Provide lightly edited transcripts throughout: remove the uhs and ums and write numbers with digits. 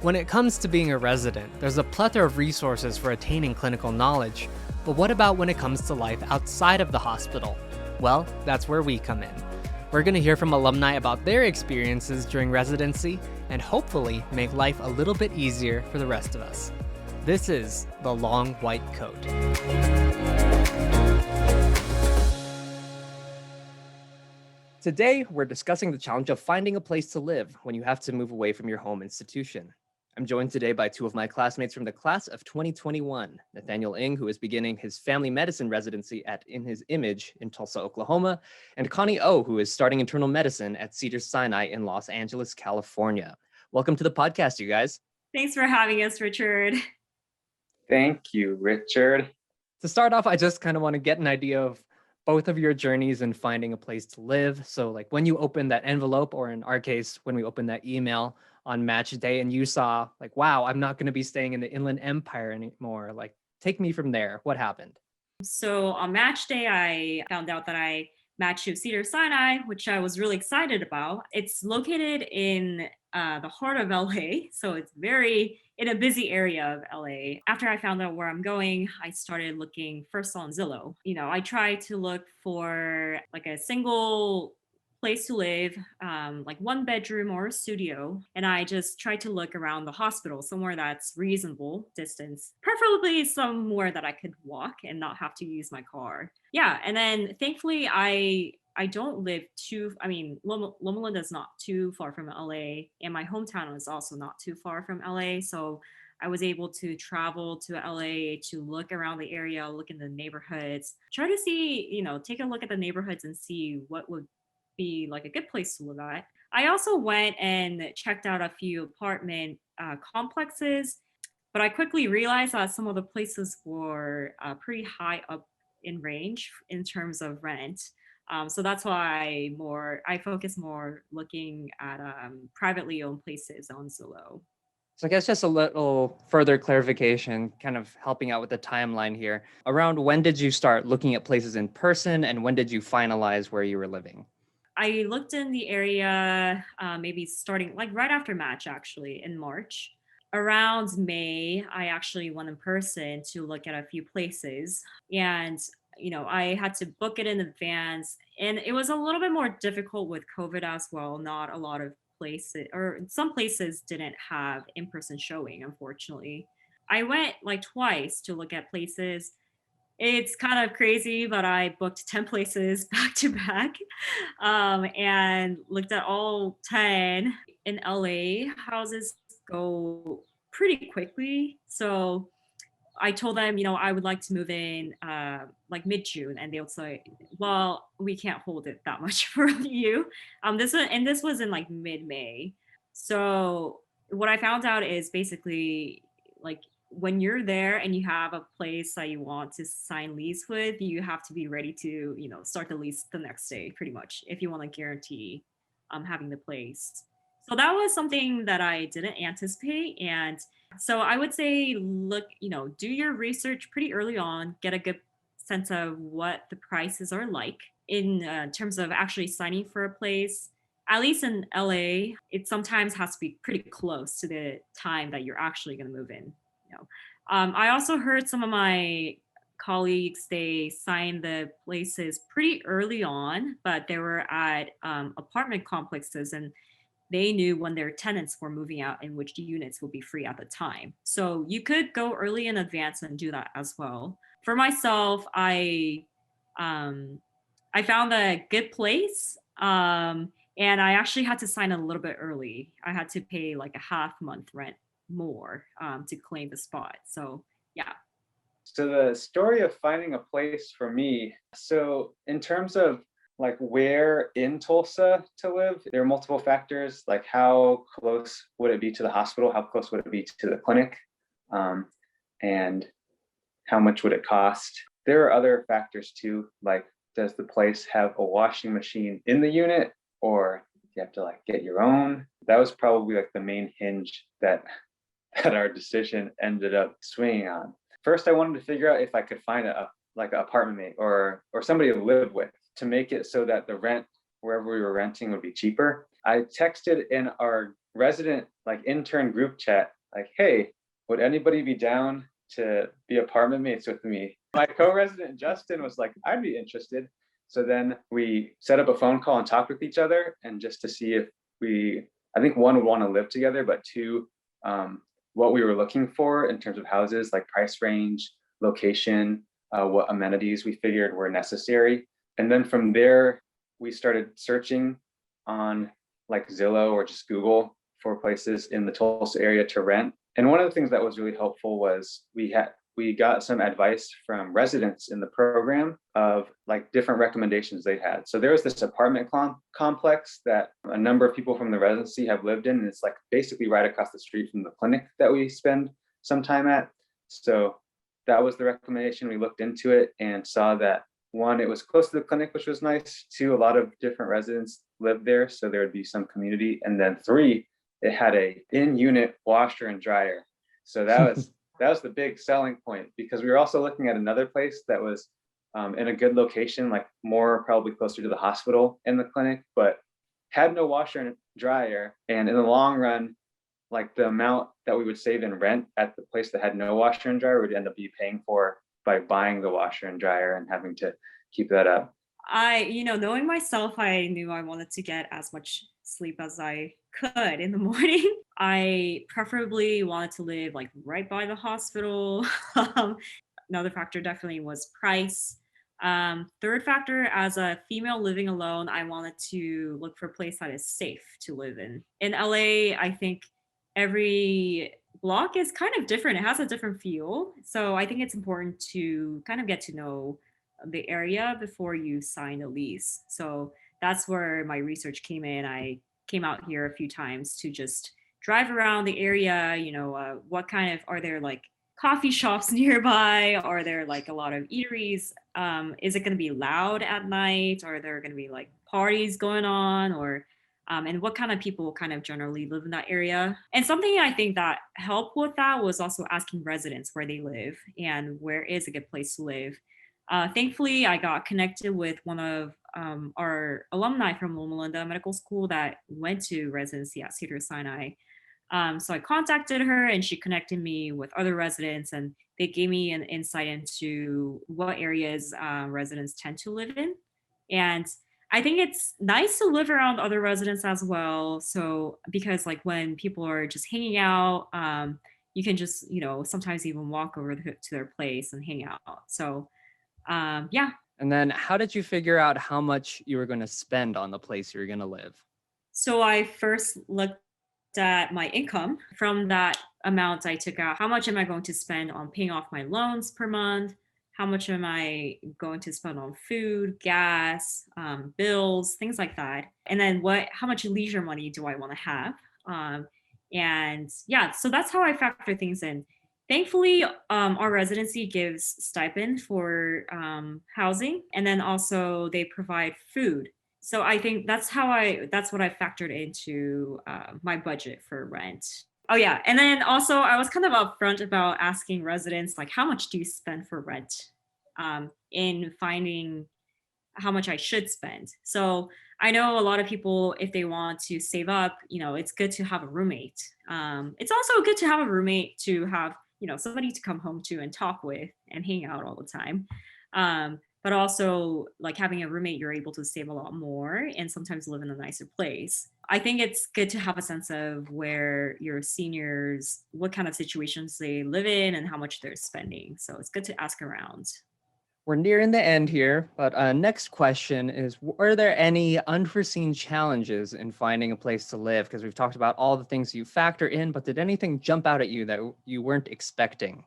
When it comes to being a resident, there's a plethora of resources for attaining clinical knowledge. But what about when it comes to life outside of the hospital? Well, that's where we come in. We're going to hear from alumni about their experiences during residency and hopefully make life a little bit easier for the rest of us. This is The Long White Coat. Today, we're discussing the challenge of finding a place to live when you have to move away from your home institution. I'm joined today by two of my classmates from the class of 2021, Nathaniel Ng, who is beginning his family medicine residency at In His Image in Tulsa, Oklahoma, and Connie Oh, who is starting internal medicine at Cedars-Sinai in Los Angeles, California. Welcome to the podcast, you guys. Thanks for having us, Richard. Thank you, Richard. To start off, I just kind of want to get an idea of both of your journeys in finding a place to live. So like when you opened that envelope, or in our case, when we opened that email on match day and you saw like, wow, I'm not going to be staying in the Inland Empire anymore. Like, take me from there. What happened? So on match day, I found out that I matched to Cedars-Sinai, which I was really excited about. It's located in the heart of LA, so it's very in a busy area of LA. After I found out where I'm going, I started looking first on Zillow. I tried to look for like a single place to live, like one bedroom or a studio. And I just tried to look around the hospital, somewhere that's reasonable distance, preferably somewhere that I could walk and not have to use my car. Yeah. And then thankfully I don't live Loma Linda is not too far from LA, and my hometown is also not too far from LA. So I was able to travel to LA to look around the area, look in the neighborhoods, try to see, take a look at the neighborhoods and see what would be like a good place to live at. I also went and checked out a few apartment complexes, but I quickly realized that some of the places were pretty high up in range in terms of rent. So that's why I focus more looking at privately owned places on Zillow. So I guess just a little further clarification, kind of helping out with the timeline here. Around when did you start looking at places in person, and when did you finalize where you were living? I looked in the area maybe starting like right after match, actually, in March. Around May, I actually went in person to look at a few places. And, I had to book it in advance. And it was a little bit more difficult with COVID as well. Not a lot of places, or some places didn't have in-person showing, unfortunately. I went like twice to look at places. It's kind of crazy, but I booked 10 places back to back and looked at all 10. In LA, houses go pretty quickly. So I told them, I would like to move in like mid-June, and they would say, well, we can't hold it that much for you. This was in like mid-May. So what I found out is basically like when you're there and you have a place that you want to sign lease with, you have to be ready to, start the lease the next day, pretty much, if you want to guarantee having the place. So that was something that I didn't anticipate. And so I would say, look, do your research pretty early on, get a good sense of what the prices are like in terms of actually signing for a place. At least in LA, it sometimes has to be pretty close to the time that you're actually going to move in. I also heard some of my colleagues, they signed the places pretty early on, but they were at apartment complexes, and they knew when their tenants were moving out and which units will be free at the time. So you could go early in advance and do that as well. For myself, I found a good place, and I actually had to sign a little bit early. I had to pay like a half month rent more to claim the spot. So yeah. So the story of finding a place for me, so in terms of like where in Tulsa to live, there are multiple factors, like how close would it be to the hospital, how close would it be to the clinic, and how much would it cost. There are other factors too, like does the place have a washing machine in the unit, or you have to like get your own? That was probably like the main hinge that our decision ended up swinging on. First, I wanted to figure out if I could find an apartment mate or somebody to live with, to make it so that the rent wherever we were renting would be cheaper. I texted in our resident like intern group chat, like, hey, would anybody be down to be apartment mates with me? My co-resident Justin was like, I'd be interested. So then we set up a phone call and talked with each other, and just to see if I think one would want to live together, but two, what we were looking for in terms of houses, like price range, location, what amenities we figured were necessary. And then from there, we started searching on like Zillow or just Google for places in the Tulsa area to rent. And one of the things that was really helpful was we got some advice from residents in the program of like different recommendations they had. So there was this apartment complex that a number of people from the residency have lived in, and it's like basically right across the street from the clinic that we spend some time at. So that was the recommendation. We looked into it and saw that one, it was close to the clinic, which was nice. Two, a lot of different residents lived there, so there would be some community. And then three, it had a in-unit washer and dryer. So that was the big selling point, because we were also looking at another place that was in a good location, like more probably closer to the hospital and the clinic, but had no washer and dryer. And in the long run, like the amount that we would save in rent at the place that had no washer and dryer would end up be paying for by buying the washer and dryer and having to keep that up. Knowing myself, I knew I wanted to get as much sleep as I could in the morning. I preferably wanted to live like right by the hospital. Another factor definitely was price. Third factor, as a female living alone, I wanted to look for a place that is safe to live in. In LA, I think every block is kind of different. It has a different feel. So I think it's important to kind of get to know the area before you sign a lease. So that's where my research came in. I came out here a few times to just drive around the area. What kind of, are there like coffee shops nearby? Are there like a lot of eateries? Is it going to be loud at night? Are there going to be like parties going on? Or and what kind of people kind of generally live in that area? And something I think that helped with that was also asking residents where they live and where is a good place to live. Thankfully, I got connected with one of our alumni from Loma Linda Medical School that went to residency at Cedars-Sinai. So I contacted her and she connected me with other residents, and they gave me an insight into what areas residents tend to live in. And I think it's nice to live around other residents as well. So because like when people are just hanging out, you can just, sometimes even walk over to their place and hang out. So yeah. And then how did you figure out how much you were going to spend on the place you were going to live? So I first looked at my income. From that amount, I took out how much am I going to spend on paying off my loans per month? How much am I going to spend on food, gas, bills, things like that? And then how much leisure money do I want to have? And yeah, so that's how I factor things in. Thankfully, our residency gives stipend for housing, and then also they provide food. So I think that's what I factored into my budget for rent. Oh yeah, and then also I was kind of upfront about asking residents like, how much do you spend for rent, in finding how much I should spend. So I know a lot of people, if they want to save up, it's good to have a roommate. It's also good to have a roommate to have, somebody to come home to and talk with and hang out all the time. But also like having a roommate, you're able to save a lot more and sometimes live in a nicer place. I think it's good to have a sense of where your seniors, what kind of situations they live in and how much they're spending. So it's good to ask around. We're nearing the end here, but next question is, were there any unforeseen challenges in finding a place to live? Because we've talked about all the things you factor in, but did anything jump out at you that you weren't expecting?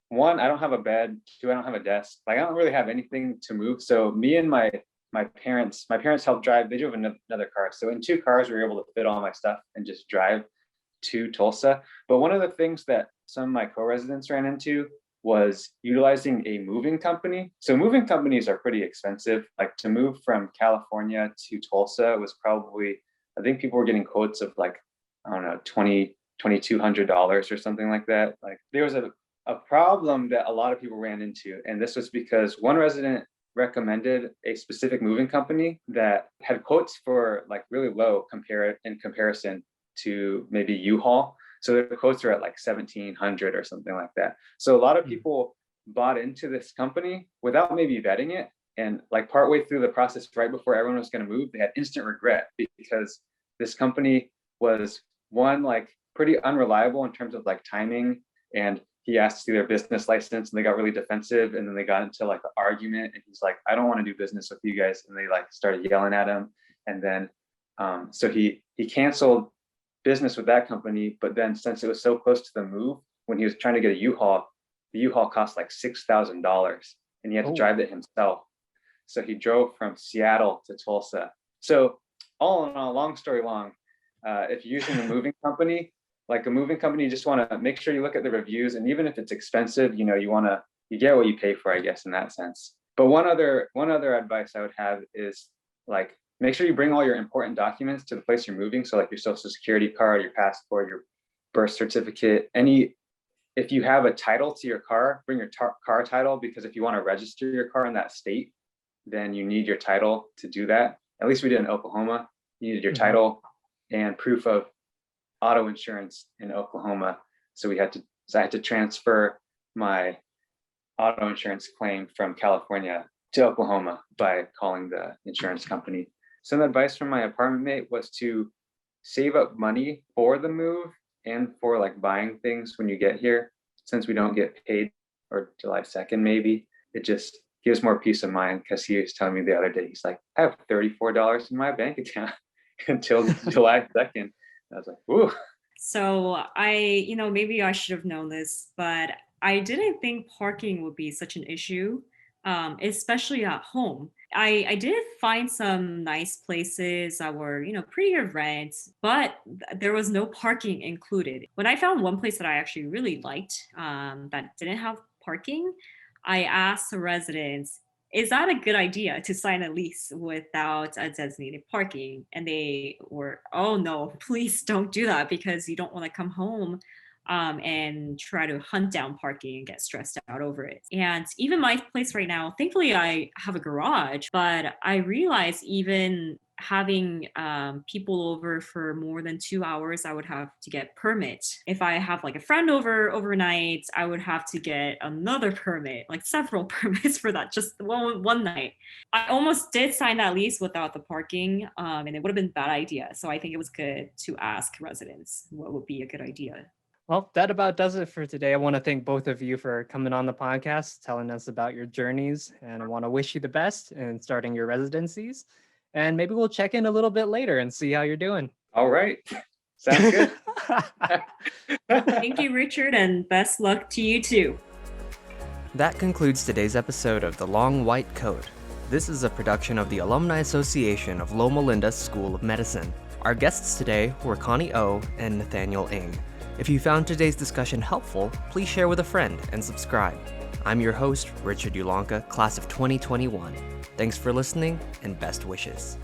One, I don't have a bed. Two, I don't have a desk. Like I don't really have anything to move. So me and my parents helped drive. They drove another car. So in two cars, we were able to fit all my stuff and just drive to Tulsa. But one of the things that some of my co-residents ran into was utilizing a moving company. So moving companies are pretty expensive. Like to move from California to Tulsa was probably, I think people were getting quotes of like, I don't know, $2,200 or something like that. Like there was a problem that a lot of people ran into. And this was because one resident recommended a specific moving company that had quotes for like really low in comparison to maybe U-Haul. So the quotes are at like 1,700 or something like that. So a lot of people bought into this company without maybe vetting it. And like partway through the process, right before everyone was going to move, they had instant regret because this company was one, like pretty unreliable in terms of like timing. And he asked to see their business license and they got really defensive. And then they got into like an argument and he's like, I don't want to do business with you guys. And they like started yelling at him. And then, so he canceled business with that company. But then since it was so close to the move, when he was trying to get a U-Haul, the U-Haul cost like $6,000 and he had to drive it himself. So he drove from Seattle to Tulsa. So all in all, long story long, if you're using a moving company, like a moving company, you just want to make sure you look at the reviews. And even if it's expensive, you get what you pay for, I guess, in that sense. But one other advice I would have is like, make sure you bring all your important documents to the place you're moving. So like your social security card, your passport, your birth certificate, if you have a title to your car, bring your car title, because if you want to register your car in that state, then you need your title to do that. At least we did in Oklahoma. You needed your title and proof of auto insurance in Oklahoma. So I had to transfer my auto insurance claim from California to Oklahoma by calling the insurance company. Some advice from my apartment mate was to save up money for the move and for like buying things when you get here. Since we don't get paid, or July 2nd, maybe, it just gives more peace of mind, because he was telling me the other day, he's like, I have $34 in my bank account until July 2nd. I was like, ooh. So maybe I should have known this, but I didn't think parking would be such an issue, especially at home. I did find some nice places that were, pretty good rent, but there was no parking included. When I found one place that I actually really liked, that didn't have parking, I asked the residents, is that a good idea to sign a lease without a designated parking? And they were, oh no, please don't do that, because you don't want to come home and try to hunt down parking and get stressed out over it. And even my place right now, thankfully I have a garage, but I realized even having people over for more than 2 hours, I would have to get permit. If I have like a friend over overnight, I would have to get another permit, like several permits for that, just one night. I almost did sign that lease without the parking, and it would have been a bad idea. So I think it was good to ask residents what would be a good idea. Well, that about does it for today. I want to thank both of you for coming on the podcast, telling us about your journeys, and I want to wish you the best in starting your residencies. And maybe we'll check in a little bit later and see how you're doing. All right. Sounds good. Thank you, Richard, and best luck to you too. That concludes today's episode of The Long White Coat. This is a production of the Alumni Association of Loma Linda School of Medicine. Our guests today were Connie O and Nathaniel Ng. If you found today's discussion helpful, please share with a friend and subscribe. I'm your host, Richard Ulangca, class of 2021. Thanks for listening, and best wishes.